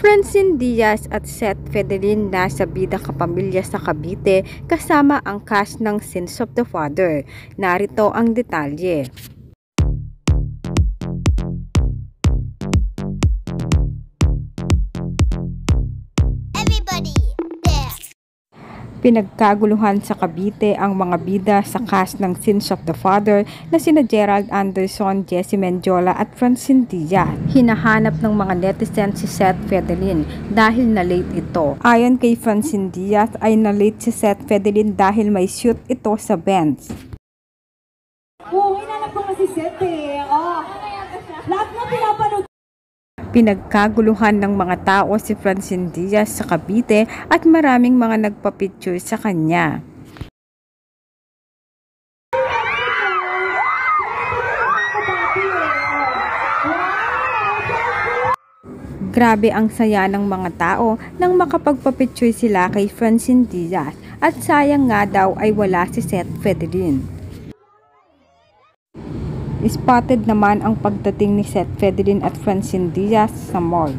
Francine Diaz at Seth Federin nasa bida kapamilya sa Cavite kasama ang cast ng Sins of the Father. Narito ang detalye. Pinagkaguluhan sa Cavite ang mga bida sa cast ng Sins of the Father na sina Gerald Anderson, Jessie Mendiola at Francine Diaz. Hinahanap ng mga netizens si Seth Federin dahil na-late ito. Ayon kay Francine Diaz ay na-late si Seth Federin dahil may shoot ito sa Benz. Hinanap ko nga si Seth eh. Lahat na pinapanood. Pinagkaguluhan ng mga tao si Francine Diaz sa Cavite at maraming mga nagpa-picture sa kanya. Grabe ang saya ng mga tao nang makapagpa-picture sila kay Francine Diaz at sayang nga daw ay wala si Seth Federin. Spotted naman ang pagdating ni Seth Federin at Francine Diaz sa mall.